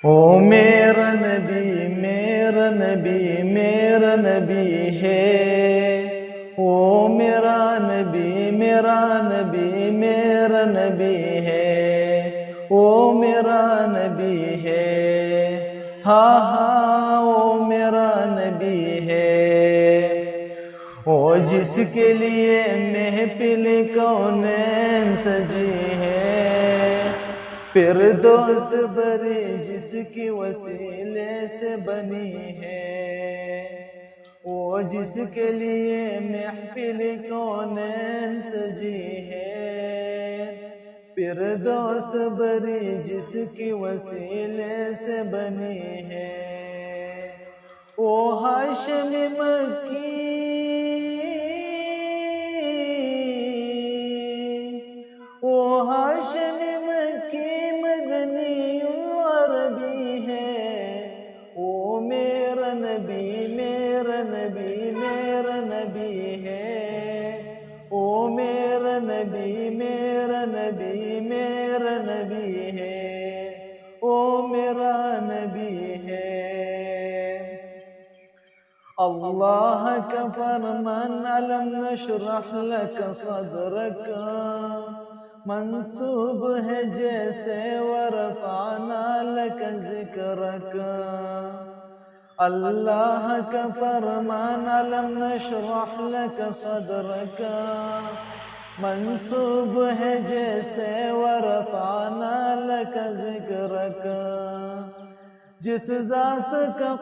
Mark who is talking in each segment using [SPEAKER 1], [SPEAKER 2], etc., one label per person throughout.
[SPEAKER 1] او میرا نبی میرا نبی میرا نبی ہے، او میرا نبی میرا نبی میرا نبی ہے، او میرا نبی ہے، ہاں ہاں او میرا نبی ہے، او جس کے لیے محفل کونین سجی ہے، فردوس بری جس کی وسیلے سے بنی ہے، وہ جس کے لیے محفل کونین سجی ہے، فردوس بری جس کی وسیلے سے بنی ہے، وہ ہاشمی مکی وہ ہاشمی مکی مدنی عربی ہے، وہ میرا نبی میرا نبی میرا نبی ہے، وہ میرا نبی میرا نبی میرا نبی ہے، وہ میرا نبی ہے۔ اللہ کا فرمان علم نشرح لک صدرک منصوب ہے جیسے ورفعنا لک ذکرک، اللہ کا فرمان علم نشرح لک صدرک منصوب ہے جیسے ورفعنا لک ذکرک، جس ذات کا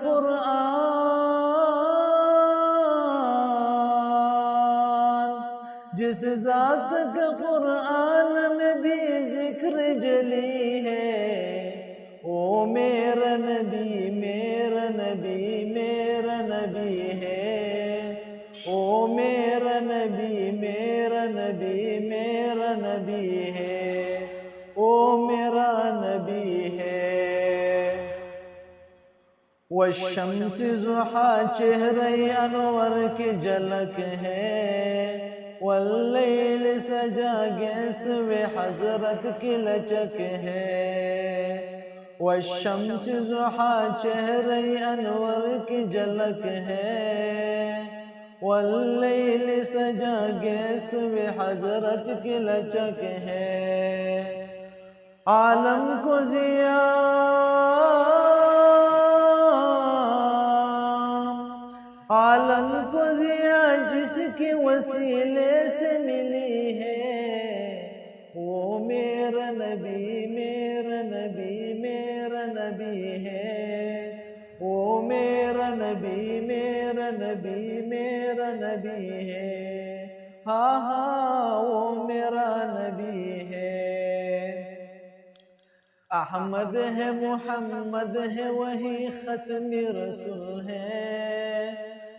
[SPEAKER 1] جس ذات کا قرآن میں بھی ذکر جلی ہے، وہ میرا نبی میرا نبی میرا نبی ہے، وہ میرا نبی میرا نبی میرا نبی ہے، وہ میرا نبی ہے۔ والشمس ضحیٰ چہرہ انور کی جھلک ہے، واللیل سجا گیسو حضرت کی لچک ہے، والشمس ضحیٰ چہرہ انور کی جھلک ہے، واللیل سجا گیسو حضرت کی لچک ہے، عالم کو عالم کو ضیاء جس کی وسیلے سے ملی ہے، وہ میرا نبی میرا نبی میرا نبی ہے، وہ میرا نبی میرا نبی میرا نبی ہے، ہاں ہاں وہ میرا نبی ہے۔ احمد ہے محمد ہے وہی ختم رسول ہے،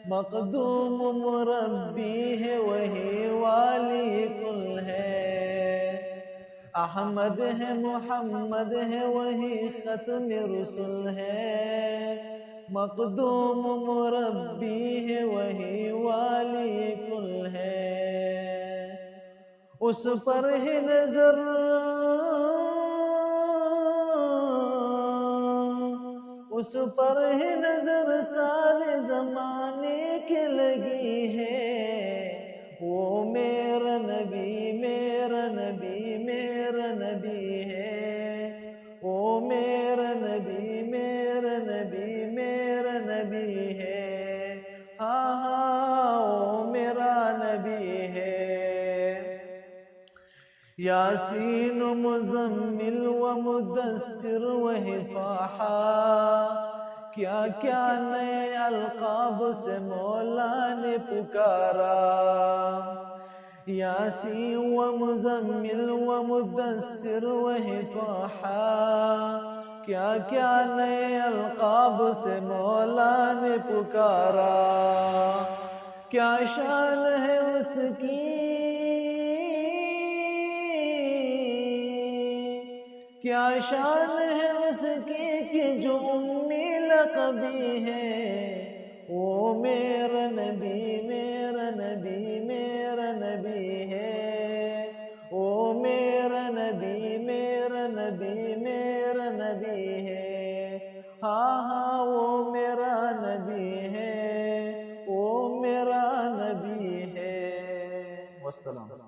[SPEAKER 1] مقدوم مربی ہے وہی والی کل ہے، احمد ہے محمد ہے وہی ختم رسول ہے، مقدوم مربی ہے وہی والی کل ہے، اس پر ہی نظر اس پر ہی نظر سارے زمانے کے لگی ہے، وہ میرا نبی میرا نبی میرا نبی ہے، وہ میرا نبی میرا نبی میرا نبی ہے، ہاں ہاں وہ میرا نبی ہے۔ یاسین و مزمل و مدثر و طٰہٰ، کیا کیا نئے القاب سے مولا نے پکارا، یاسین و مزمل و مدثر و طٰہٰ، کیا کیا نئے القاب سے مولا نے پکارا، کیا شان ہے اس کی کیا شان ہے اس کی کہ جو امی لقبی ہے، وہ میرا نبی میرا نبی میرا نبی ہے، وہ میرا نبی میرا نبی میرا نبی ہے، ہاں ہاں وہ میرا نبی ہے، وہ میرا نبی ہے۔ والسلام۔